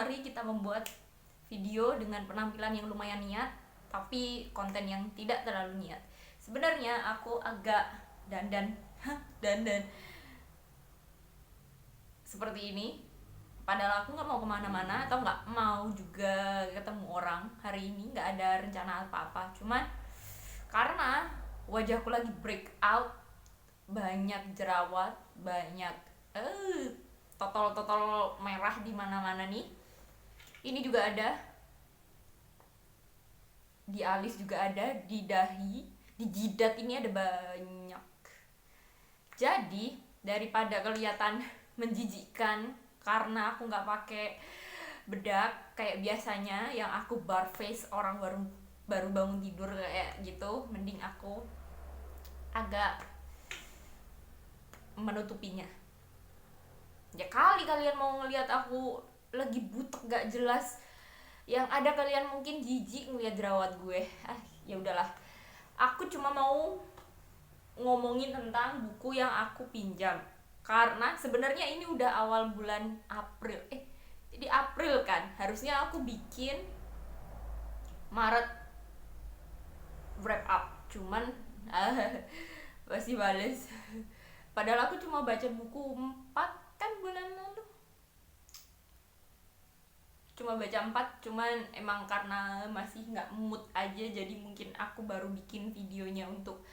mari kita membuat video dengan penampilan yang lumayan niat, tapi konten yang tidak terlalu niat. Sebenarnya aku agak dandan, dandan seperti ini. Padahal aku nggak mau kemana-mana atau nggak mau juga ketemu orang hari ini, nggak ada rencana apa-apa. Cuman karena wajahku lagi breakout, banyak jerawat, banyak totol-totol merah di mana-mana nih. Ini juga ada di alis, juga ada di dahi, di jidat ini ada banyak. Jadi daripada kelihatan menjijikkan karena aku nggak pakai bedak kayak biasanya yang aku bar face orang baru bangun tidur kayak gitu, mending aku agak menutupinya. Ya kali kalian mau ngelihat aku lagi butek gak jelas, yang ada kalian mungkin jijik ngeliat jerawat gue. Ya udahlah, aku cuma mau ngomongin tentang buku yang aku pinjam karena sebenarnya ini udah awal bulan April. Jadi April kan harusnya aku bikin Maret wrap up, cuman masih bales. Padahal aku cuma baca buku 4 kan bulan lalu, cuma baca 4, cuman emang karena masih nggak mood aja, jadi mungkin aku baru bikin videonya untuk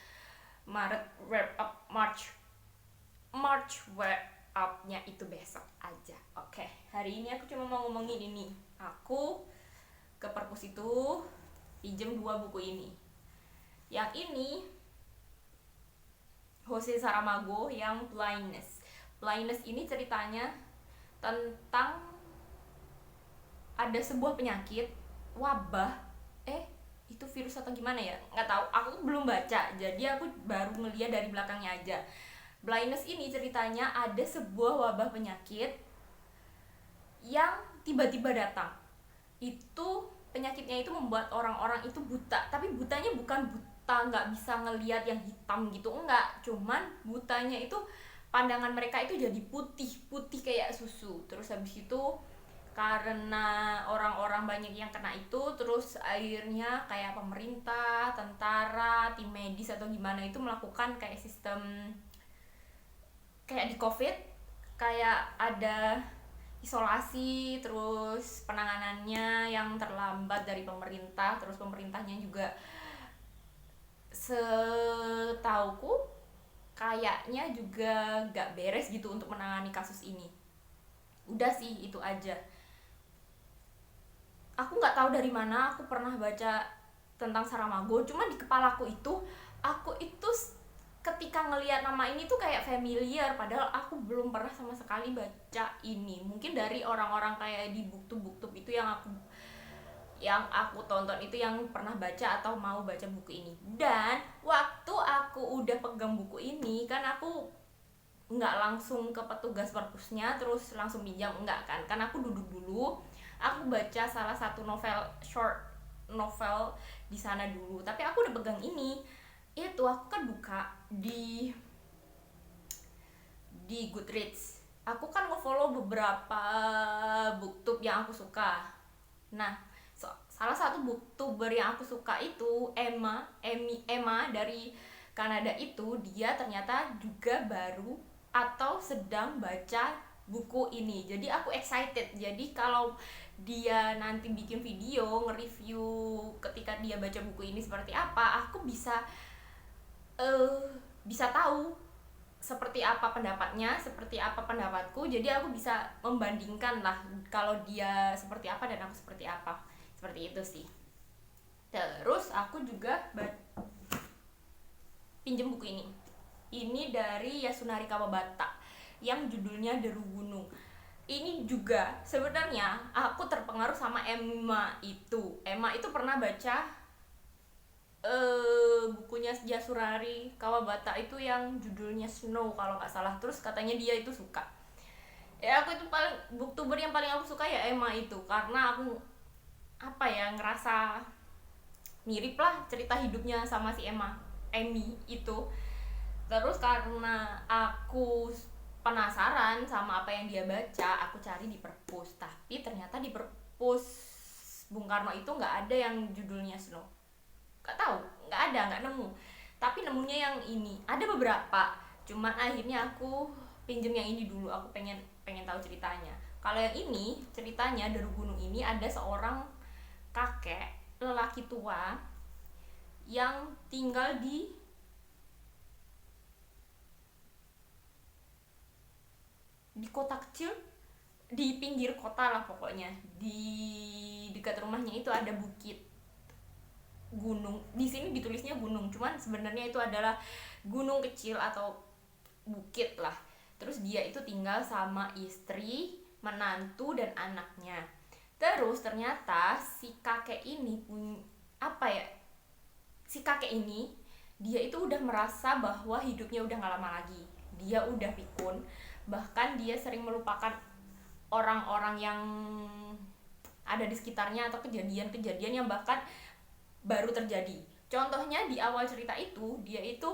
Maret wrap up, March wrap up-nya itu besok aja. Oke, hari ini aku cuma mau ngomongin ini. Aku ke perpus itu pinjem 2 buku ini. Yang ini Jose Saramago yang Blindness. Blindness ini ceritanya tentang ada sebuah penyakit, wabah, itu virus atau gimana ya, nggak tahu, aku belum baca, jadi aku baru ngeliat dari belakangnya aja. Blindness ini ceritanya ada sebuah wabah penyakit yang tiba-tiba datang. Itu penyakitnya itu membuat orang-orang itu buta, tapi butanya bukan buta nggak bisa ngelihat yang hitam gitu, enggak, cuman butanya itu pandangan mereka itu jadi putih kayak susu. Terus habis itu karena orang-orang banyak yang kena itu, terus akhirnya kayak pemerintah, tentara, tim medis atau gimana itu melakukan kayak sistem kayak di COVID, kayak ada isolasi, terus penanganannya yang terlambat dari pemerintah, terus pemerintahnya juga setauku kayaknya juga gak beres gitu untuk menangani kasus ini. Udah sih, itu aja. Aku nggak tahu dari mana aku pernah baca tentang Saramago, cuma di kepalaku itu aku itu ketika ngelihat nama ini tuh kayak familiar, padahal aku belum pernah sama sekali baca ini. Mungkin dari orang-orang kayak di booktube itu yang aku tonton itu yang pernah baca atau mau baca buku ini. Dan waktu aku udah pegang buku ini kan aku nggak langsung ke petugas perpusnya terus langsung pinjam, enggak kan aku duduk dulu, aku baca salah satu short novel di sana dulu. Tapi aku udah pegang ini, itu aku kan buka di Goodreads. Aku kan nge-follow beberapa booktube yang aku suka. Nah, salah satu booktuber yang aku suka itu Emma dari Kanada itu, dia ternyata juga baru atau sedang baca buku ini. Jadi aku excited. Jadi kalau dia nanti bikin video nge-review ketika dia baca buku ini seperti apa, aku bisa tahu seperti apa pendapatnya, seperti apa pendapatku. Jadi aku bisa membandingkan lah kalau dia seperti apa dan aku seperti apa. Seperti itu sih. Terus aku juga pinjem buku ini. Ini dari Yasunari Kawabata yang judulnya Deru Gunung. Ini juga sebenarnya aku terpengaruh sama Emma itu. Emma itu pernah baca bukunya Yasunari Kawabata itu yang judulnya Snow kalau nggak salah. Terus katanya dia itu suka. Ya aku itu paling booktuber yang paling aku suka ya Emma itu, karena aku ngerasa mirip lah cerita hidupnya sama si Emmy itu. Terus karena aku penasaran sama apa yang dia baca, aku cari di perpus. Tapi ternyata di perpus Bung Karno itu nggak ada yang judulnya Snow. Nggak tahu, nggak ada, nggak nemu. Tapi nemunya yang ini, ada beberapa. Cuman akhirnya aku pinjem yang ini dulu. Aku pengen tahu ceritanya. Kalau yang ini ceritanya Deru Gunung ini ada seorang kakek lelaki tua yang tinggal di kota kecil, di pinggir kota lah pokoknya. Di dekat rumahnya itu ada bukit, gunung. Di sini ditulisnya gunung, cuman sebenarnya itu adalah gunung kecil atau bukit lah. Terus dia itu tinggal sama istri, menantu, dan anaknya. Terus ternyata si kakek ini si kakek ini dia itu udah merasa bahwa hidupnya udah gak lama lagi. Dia udah pikun, bahkan dia sering melupakan orang-orang yang ada di sekitarnya atau kejadian-kejadian yang bahkan baru terjadi. Contohnya di awal cerita itu, dia itu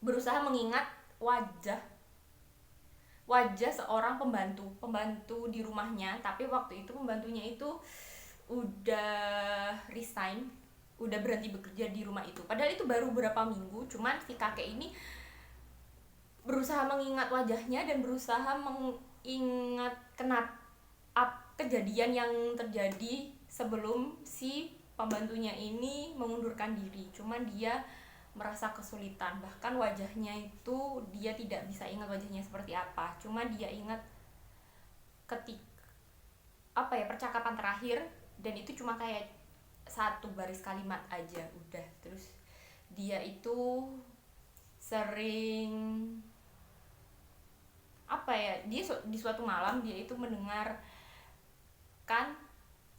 berusaha mengingat wajah seorang pembantu di rumahnya, tapi waktu itu pembantunya itu udah resign, udah berhenti bekerja di rumah itu. Padahal itu baru beberapa minggu, cuman si kakek ini berusaha mengingat wajahnya dan berusaha mengingat kejadian yang terjadi sebelum si pembantunya ini mengundurkan diri. Cuman dia merasa kesulitan, bahkan wajahnya itu dia tidak bisa ingat wajahnya seperti apa. Cuma dia ingat percakapan terakhir, dan itu cuma kayak satu baris kalimat aja udah. Terus dia itu sering dia di suatu malam dia itu mendengarkan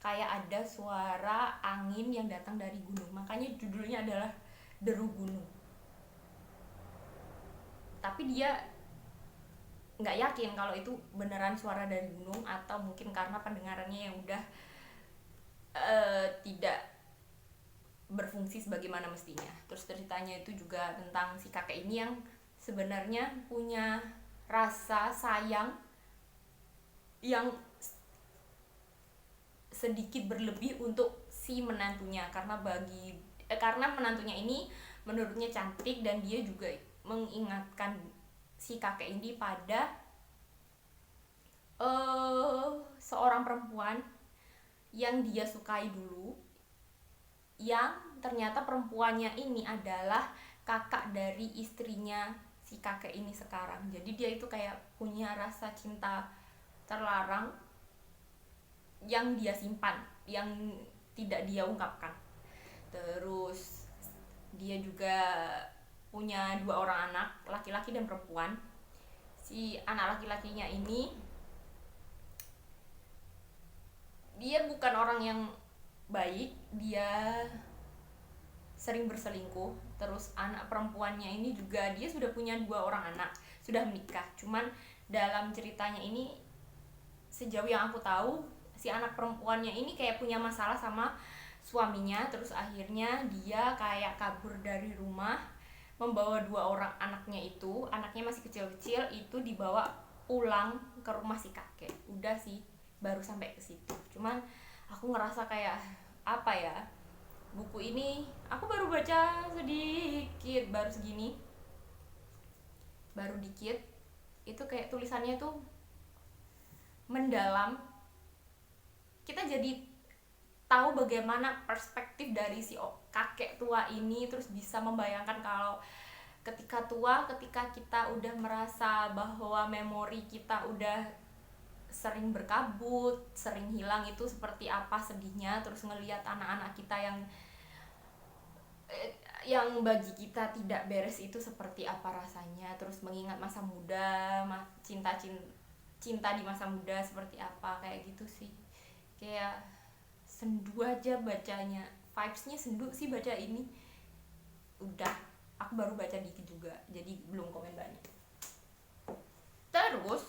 kayak ada suara angin yang datang dari gunung. Makanya judulnya adalah Deru Gunung. Tapi dia nggak yakin kalau itu beneran suara dari gunung atau mungkin karena pendengarannya yang udah tidak berfungsi sebagaimana mestinya. Terus ceritanya itu juga tentang si kakek ini yang sebenarnya punya rasa sayang yang sedikit berlebih untuk si menantunya, karena menantunya ini menurutnya cantik, dan dia juga mengingatkan si kakek ini pada seorang perempuan yang dia sukai dulu, yang ternyata perempuannya ini adalah kakak dari istrinya si kakek ini sekarang. Jadi dia itu kayak punya rasa cinta terlarang yang dia simpan, yang tidak dia ungkapkan. Terus dia juga punya 2 orang anak, laki-laki dan perempuan. Si anak laki-lakinya ini dia bukan orang yang baik, dia sering berselingkuh. Terus anak perempuannya ini juga dia sudah punya 2 orang anak, sudah menikah. Cuman dalam ceritanya ini, sejauh yang aku tahu, si anak perempuannya ini kayak punya masalah sama suaminya. Terus akhirnya dia kayak kabur dari rumah, membawa 2 orang anaknya itu. Anaknya masih kecil-kecil, itu dibawa pulang ke rumah si kakek. Udah sih, baru sampai ke situ. Cuman aku ngerasa kayak buku ini aku baru baca sedikit, baru segini, baru dikit. Itu kayak tulisannya tuh mendalam. Kita jadi tahu bagaimana perspektif dari si kakek tua ini. Terus bisa membayangkan kalau ketika tua, ketika kita udah merasa bahwa memori kita udah sering berkabut, sering hilang, itu seperti apa sedihnya. Terus ngelihat anak-anak kita yang bagi kita tidak beres itu seperti apa rasanya. Terus mengingat masa muda, cinta di masa muda seperti apa, kayak gitu sih. Kayak sendu aja bacanya, vibesnya sendu sih baca ini. Udah, aku baru baca dikit juga, jadi belum komen banyak. Terus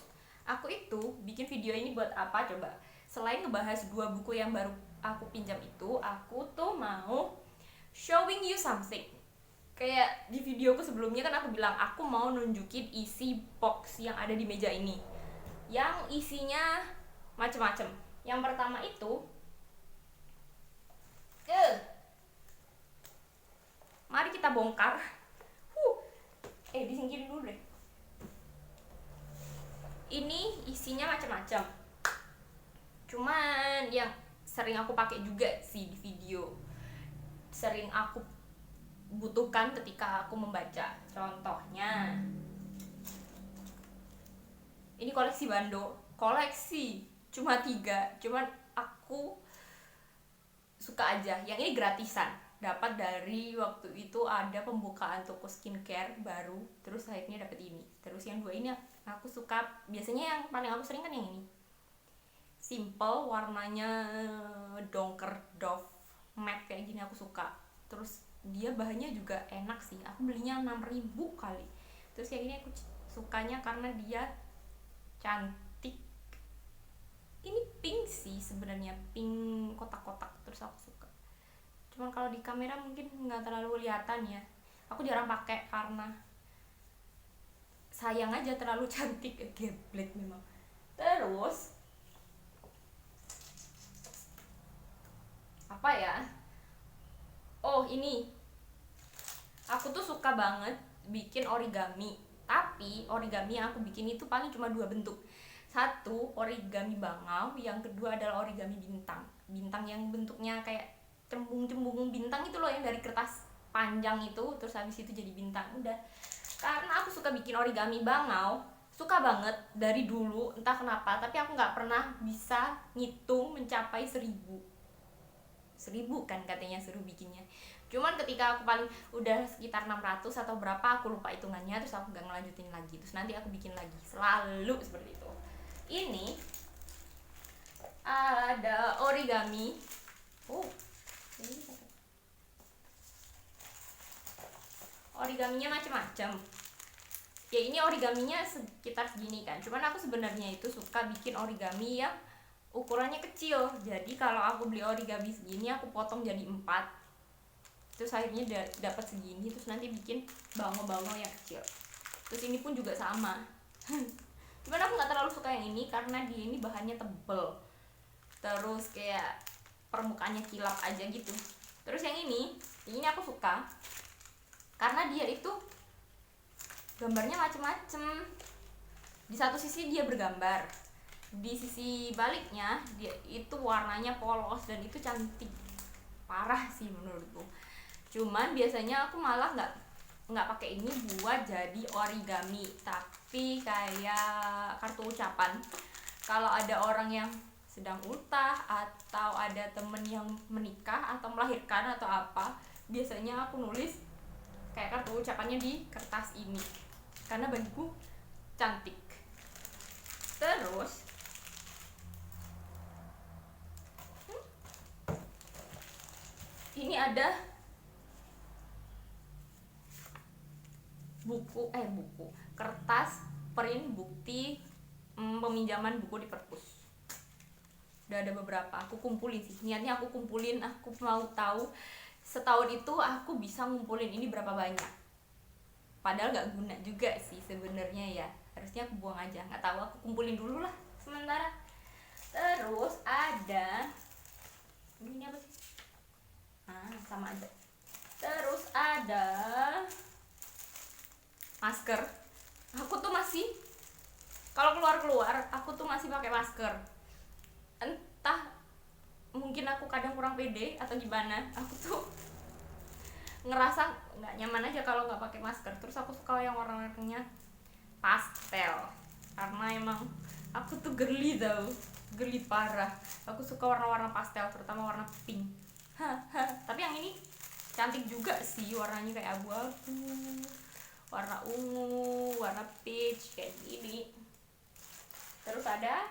aku itu bikin video ini buat apa coba? Selain ngebahas 2 buku yang baru aku pinjam itu, aku tuh mau showing you something. Kayak di videoku sebelumnya kan aku bilang aku mau nunjukin isi box yang ada di meja ini, yang isinya macem-macem. Yang pertama itu mari kita bongkar. Disingkirin dulu deh. Ini isinya macam-macam. Cuman yang sering aku pakai juga sih di video, sering aku butuhkan ketika aku membaca. Contohnya ini koleksi bando, koleksi cuma 3, cuman aku suka aja. Yang ini gratisan, dapat dari waktu itu ada pembukaan toko skincare baru, terus akhirnya dapat ini. Terus yang 2 ini aku suka, biasanya yang paling aku sering kan yang ini, simple, warnanya dongker doff matte kayak gini, aku suka. Terus dia bahannya juga enak sih, aku belinya 6.000 kali. Terus yang ini aku sukanya karena dia cantik. Ini pink sih sebenarnya, pink kotak-kotak, terus aku suka. Cuman kalau di kamera mungkin nggak terlalu kelihatan ya, aku jarang pakai karena sayang aja, terlalu cantik, geblek memang. Terus apa ya, ini aku tuh suka banget bikin origami, tapi origami yang aku bikin itu paling cuma 2 bentuk. Satu origami bangau, yang kedua adalah origami bintang. Bintang yang bentuknya kayak cembung-cembung bintang itu loh, yang dari kertas panjang itu, terus habis itu jadi bintang. Udah, karena aku suka bikin origami bangau, suka banget dari dulu, entah kenapa, tapi aku nggak pernah bisa ngitung mencapai 1000 kan katanya suruh bikinnya. Cuman ketika aku paling udah sekitar 600 atau berapa, aku lupa hitungannya, terus aku gak ngelanjutin lagi, terus nanti aku bikin lagi, selalu seperti itu. Ini ada origami. Origaminya macam-macam. Ya ini origaminya sekitar segini kan. Cuman aku sebenarnya itu suka bikin origami yang ukurannya kecil. Jadi kalau aku beli origami segini, aku potong jadi 4. Terus akhirnya dapat segini, terus nanti bikin bangau-bangau yang kecil. Terus ini pun juga sama. Cuman aku nggak terlalu suka yang ini karena dia ini bahannya tebel, terus kayak permukaannya kilap aja gitu. Terus yang ini aku suka karena dia itu gambarnya macem-macem. Di satu sisi dia bergambar, di sisi baliknya dia itu warnanya polos, dan itu cantik parah sih menurutku. Cuman biasanya aku malah nggak pakai ini buat jadi origami, tapi kayak kartu ucapan. Kalau ada orang yang sedang ultah, atau ada temen yang menikah atau melahirkan atau apa, biasanya aku nulis kayak kartu ucapannya di kertas ini karena bagiku cantik. Terus ini ada buku kertas print bukti peminjaman buku di perpus. Udah ada beberapa, aku kumpulin sih, niatnya aku kumpulin, aku mau tahu setahun itu aku bisa ngumpulin ini berapa banyak. Padahal gak guna juga sih sebenarnya ya, harusnya aku buang aja, nggak tahu, aku kumpulin dulu lah sementara. Terus ada ini apa sih, sama aja. Terus ada masker. Aku tuh masih, kalau keluar aku tuh masih pakai masker. Entah, mungkin aku kadang kurang pede atau gimana, aku tuh ngerasa nggak nyaman aja kalau nggak pakai masker. Terus aku suka yang warna-warnanya pastel karena emang aku tuh girly parah. Aku suka warna-warna pastel, terutama warna pink. Tapi yang ini cantik juga sih, warnanya kayak abu-abu, warna ungu, warna peach kayak gini. Terus ada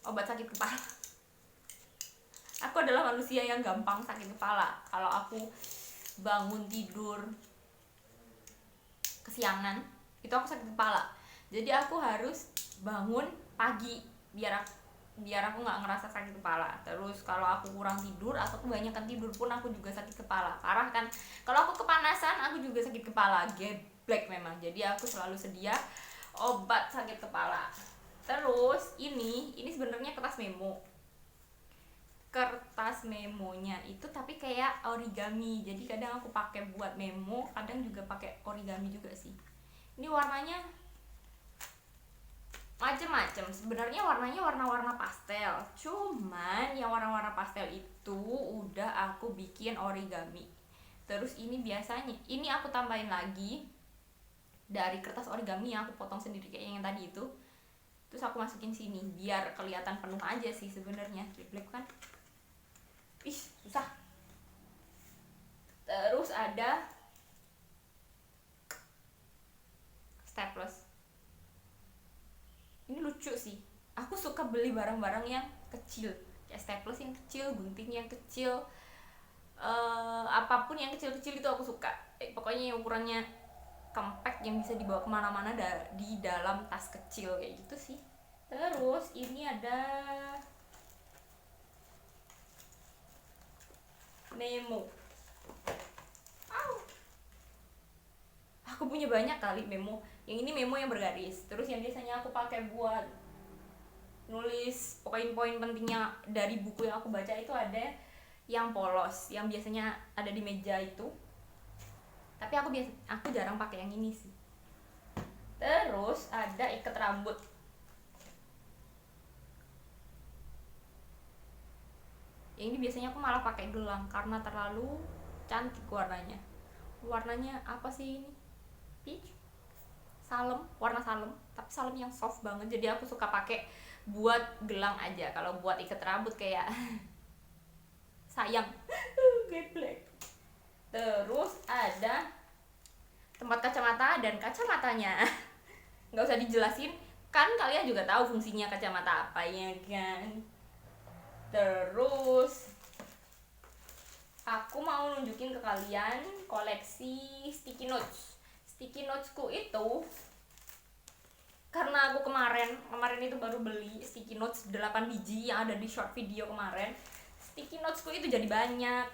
obat sakit kepala. Aku adalah manusia yang gampang sakit kepala. Kalau aku bangun tidur kesiangan, itu aku sakit kepala. Jadi aku harus bangun pagi biar biar aku nggak ngerasa sakit kepala. Terus kalau aku kurang tidur atau kebanyakan tidur pun aku juga sakit kepala parah kan. Kalau aku kepanasan aku juga sakit kepala, geblek memang. Jadi aku selalu sedia obat sakit kepala. Terus ini sebenarnya kertas memonya itu tapi kayak origami, jadi kadang aku pakai buat memo, kadang juga pakai origami juga sih. Ini warnanya macem-macem, sebenarnya warnanya warna-warna pastel, cuman yang warna-warna pastel itu udah aku bikin origami. Terus ini biasanya ini aku tambahin lagi dari kertas origami yang aku potong sendiri kayak yang tadi itu, terus aku masukin sini biar kelihatan penuh aja sih sebenarnya. Triplek kan, ih susah. Terus ada staples, ini lucu sih, aku suka beli barang-barang yang kecil kayak staples yang kecil, gunting yang kecil, apapun yang kecil-kecil itu aku suka. Pokoknya yang ukurannya compact yang bisa dibawa kemana-mana di dalam tas kecil kayak gitu sih. Terus ini ada memo. Aku punya banyak kali memo. Yang ini memo yang bergaris. Terus yang biasanya aku pakai buat nulis poin-poin pentingnya dari buku yang aku baca itu ada yang polos, yang biasanya ada di meja itu. Tapi aku jarang pakai yang ini sih. Terus ada ikat rambut. Yang ini biasanya aku malah pakai gelang karena terlalu cantik warnanya. Warnanya apa sih ini? Peach? Salem, warna salem, tapi salem yang soft banget. Jadi aku suka pakai buat gelang aja. Kalau buat ikat rambut kayak sayang. Geblek. Terus ada tempat kacamata dan kacamatanya. Nggak usah dijelasin, kan kalian juga tahu fungsinya kacamata apa ya kan. Terus aku mau nunjukin ke kalian koleksi sticky notes. Sticky notesku itu karena aku kemarin itu baru beli sticky notes 8 biji yang ada di short video kemarin. Sticky notesku itu jadi banyak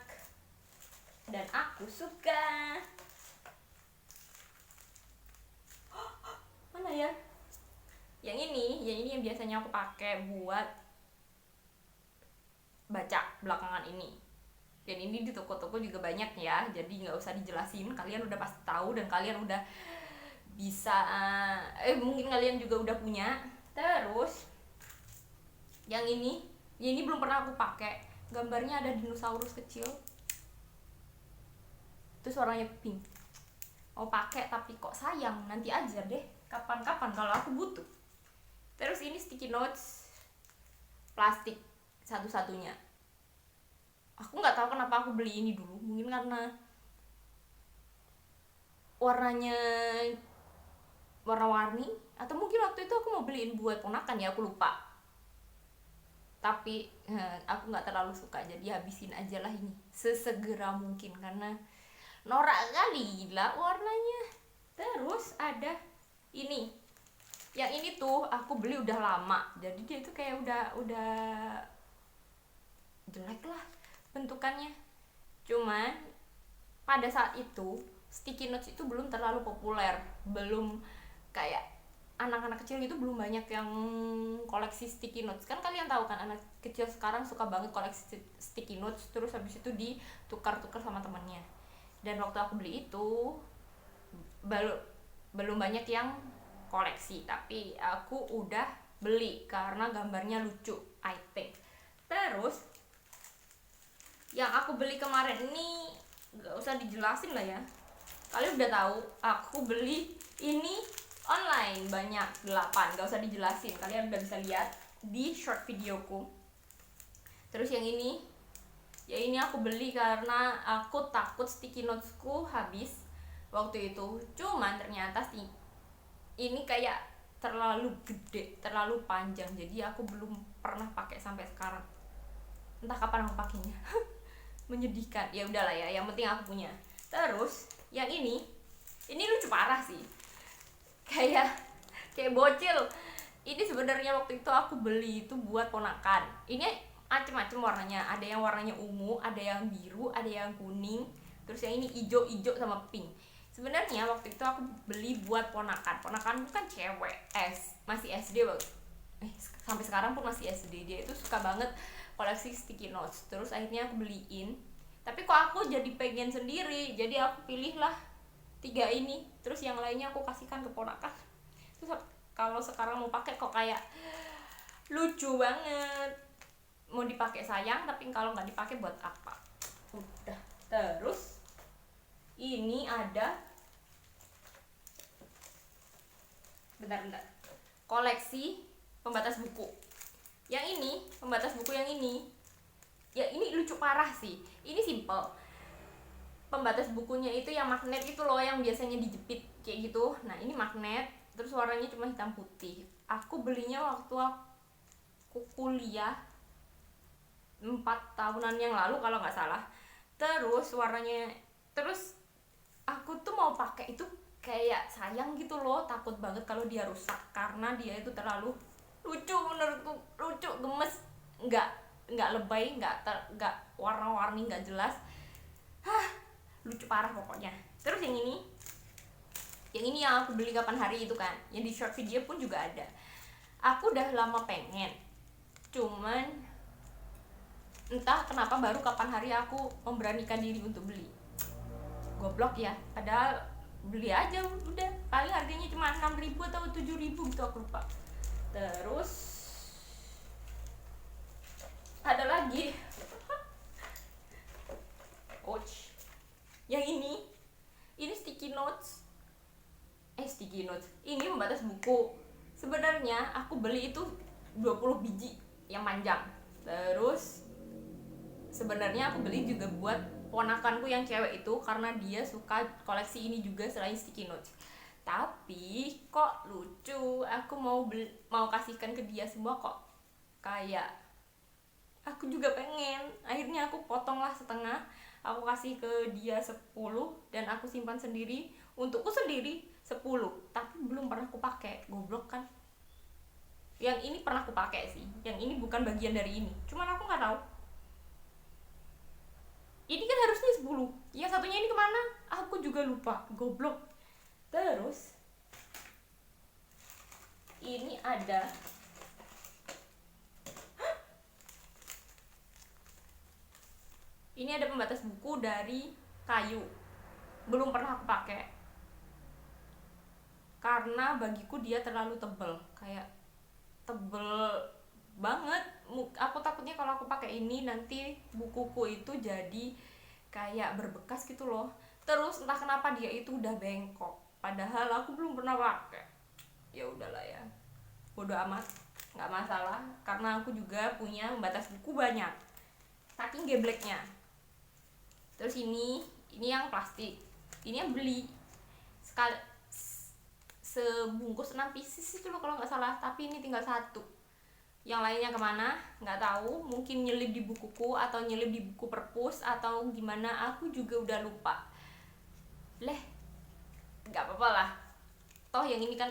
dan aku suka. Mana ya? Yang ini yang biasanya aku pakai buat baca belakangan ini. Dan ini di toko-toko juga banyak ya, jadi nggak usah dijelasin, kalian udah pasti tahu dan kalian udah bisa mungkin kalian juga udah punya. Terus yang ini belum pernah aku pakai, gambarnya ada dinosaurus kecil terus warnanya pink. Mau pakai tapi kok sayang, nanti aja deh kapan-kapan kalau aku butuh. Terus ini sticky notes plastik satu-satunya. Aku nggak tahu kenapa aku beli ini dulu, mungkin karena warnanya warna-warni, atau mungkin waktu itu aku mau beliin buat ponakan ya, aku lupa. Tapi aku nggak terlalu suka, jadi habisin aja lah ini sesegera mungkin karena norak kali gila warnanya. Terus ada ini, yang ini tuh aku beli udah lama, jadi dia tuh kayak udah jelek lah bentukannya. Cuman pada saat itu sticky notes itu belum terlalu populer, belum kayak anak-anak kecil gitu, belum banyak yang koleksi sticky notes. Kan kalian tahu kan anak kecil sekarang suka banget koleksi sticky notes, terus habis itu ditukar-tukar sama temannya. Dan waktu aku beli itu belum banyak yang koleksi, tapi aku udah beli karena gambarnya lucu, I think. Terus yang aku beli kemarin ini nggak usah dijelasin lah ya, kalian udah tahu aku beli ini online banyak 8, nggak usah dijelasin, kalian udah bisa lihat di short videoku. Terus yang ini aku beli karena aku takut sticky notesku habis waktu itu. Cuman ternyata ini kayak terlalu gede, terlalu panjang, jadi aku belum pernah pakai sampai sekarang. Entah kapan aku pakainya. Menyedihkan. Ya udahlah ya, yang penting aku punya. Terus yang ini lucu parah sih. Kayak bocil. Ini sebenarnya waktu itu aku beli itu buat ponakan. Ini macem-macem warnanya, ada yang warnanya ungu, ada yang biru, ada yang kuning, terus yang ini ijo-ijo sama pink. Sebenarnya waktu itu aku beli buat ponakan kan cewek, masih SD waktu, sampai sekarang pun masih SD. Dia itu suka banget koleksi sticky notes, terus akhirnya aku beliin. Tapi kok aku jadi pengen sendiri, jadi aku pilih lah 3 ini, terus yang lainnya aku kasihkan ke ponakan. Terus kalau sekarang mau pakai kok kayak lucu banget, mau dipakai sayang, tapi kalau nggak dipakai buat apa. Udah. Terus ini ada bentar koleksi pembatas buku. Yang ini pembatas buku, yang ini lucu parah sih. Ini simple, pembatas bukunya itu yang magnet itu loh, yang biasanya dijepit kayak gitu. Nah ini magnet, terus warnanya cuma hitam putih. Aku belinya waktu aku kuliah 4 tahunan yang lalu kalau nggak salah. Terus warnanya, terus aku tuh mau pakai itu kayak sayang gitu loh, takut banget kalau dia rusak karena dia itu terlalu lucu menurutku, lucu, gemes, nggak lebay, nggak warna-warni, nggak jelas, lucu parah pokoknya. Terus yang ini yang aku beli kapan hari itu kan, yang di short video pun juga ada. Aku udah lama pengen, cuman entah kenapa baru kapan hari aku memberanikan diri untuk beli. Goblok ya, padahal beli aja udah, paling harganya cuma 6.000 atau 7.000 gitu, aku lupa. Terus ada lagi ouch, yang ini sticky notes, ini membatas buku. Sebenarnya aku beli itu 20 biji yang panjang. Terus sebenarnya aku beli juga buat ponakanku yang cewek itu karena dia suka koleksi ini juga selain sticky notes. Tapi kok lucu, aku mau kasihkan ke dia semua kok kayak aku juga pengen. Akhirnya aku potonglah setengah, aku kasih ke dia 10 dan aku simpan sendiri untukku sendiri 10. Tapi belum pernah aku pakai, goblok kan. Yang ini pernah aku pakai sih, yang ini bukan bagian dari ini, cuman aku nggak tahu. Ini kan harusnya 10, yang satunya ini kemana aku juga lupa, goblok. Terus ini ada pembatas buku dari kayu, belum pernah aku pakai karena bagiku dia terlalu tebel, kayak tebel banget. Aku takutnya kalau aku pakai ini nanti bukuku itu jadi kayak berbekas gitu loh. Terus entah kenapa dia itu udah bengkok, padahal aku belum pernah pakai. Ya udahlah ya, bodo amat, nggak masalah karena aku juga punya pembatas buku banyak, saking gebleknya. Terus ini yang plastik, ini yang beli sekali sebungkus 6 pieces itu loh kalau nggak salah, tapi ini tinggal 1. Yang lainnya kemana nggak tahu, mungkin nyelip di bukuku atau nyelip di buku perpus atau gimana, aku juga udah lupa. Nggak apa-apa lah, toh yang ini kan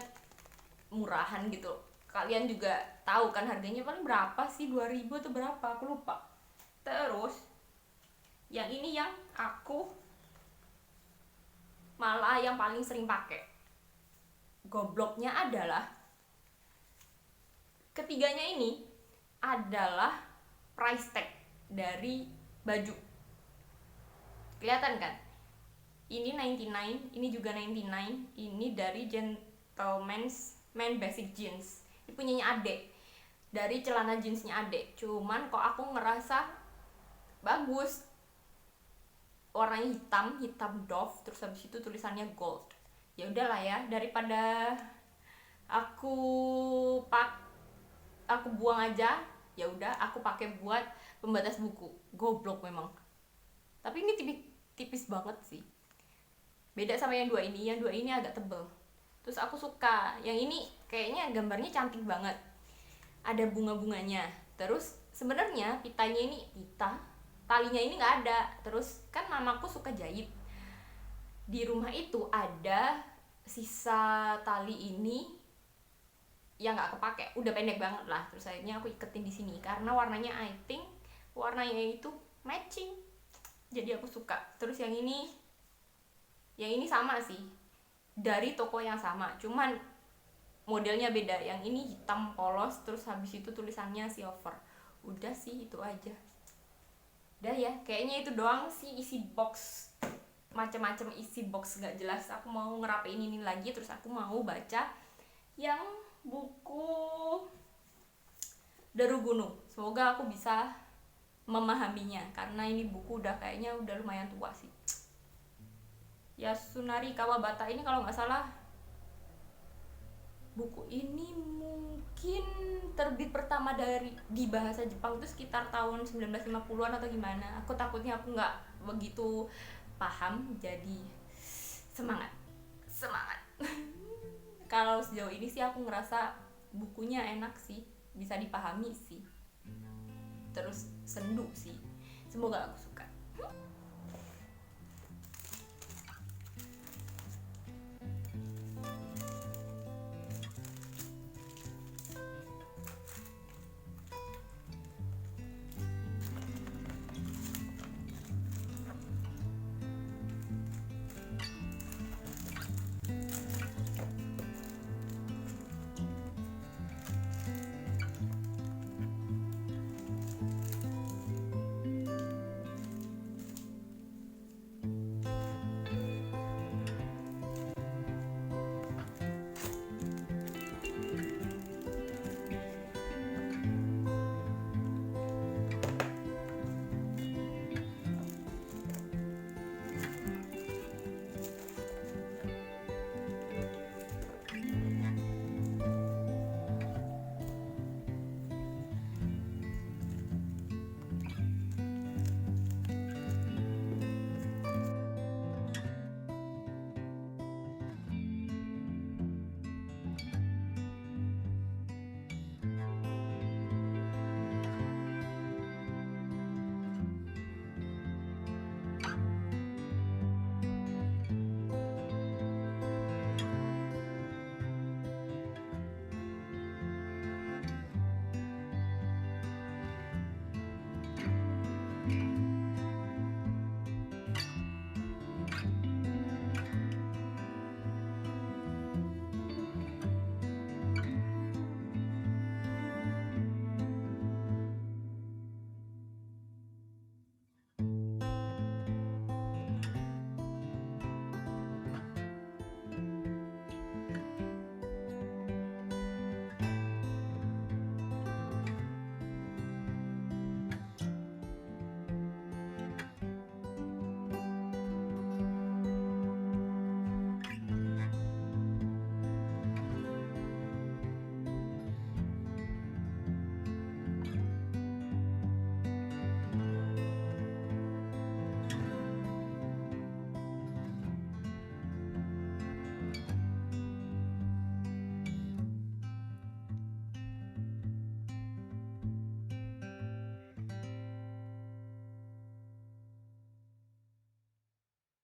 murahan gitu. Kalian juga tahu kan harganya paling berapa sih, 2.000 atau berapa, aku lupa. Terus yang ini yang aku malah yang paling sering pakai. Gobloknya adalah ketiganya ini adalah price tag dari baju. Kelihatan kan? Ini 99, ini juga 99. Ini dari Gentleman's Man Basic Jeans. Ini punyanya Adek. Dari celana jeansnya Adek. Cuman kok aku ngerasa bagus. Warnanya hitam doff, terus habis itu tulisannya gold. Ya udahlah ya, daripada aku buang aja, ya udah aku pakai buat pembatas buku. Goblok memang. Tapi ini tipis banget sih. Beda sama yang 2 ini. Yang 2 ini agak tebel. Terus aku suka. Yang ini kayaknya gambarnya cantik banget. Ada bunga-bunganya. Terus sebenarnya talinya ini nggak ada. Terus kan mamaku suka jahit. Di rumah itu ada sisa tali ini ya nggak kepake, udah pendek banget lah. Terus akhirnya aku iketin di sini karena warnanya I think warnanya itu matching, jadi aku suka. Terus yang ini sama sih, dari toko yang sama, cuman modelnya beda. Yang ini hitam polos, terus habis itu tulisannya silver. Udah sih itu aja. Udah ya, kayaknya itu doang sih isi box, macam-macam isi box gak jelas. Aku mau ngerapein ini lagi, terus aku mau baca yang buku Daru Gunung. Semoga aku bisa memahaminya karena ini buku udah kayaknya udah lumayan tua sih. Yasunari Kawabata ini kalau nggak salah buku ini mungkin terbit pertama di bahasa Jepang itu sekitar tahun 1950-an atau gimana. Aku takutnya aku nggak begitu paham, jadi semangat kalau sejauh ini sih aku ngerasa bukunya enak sih, bisa dipahami sih, terus sendu sih. Semoga aku suka.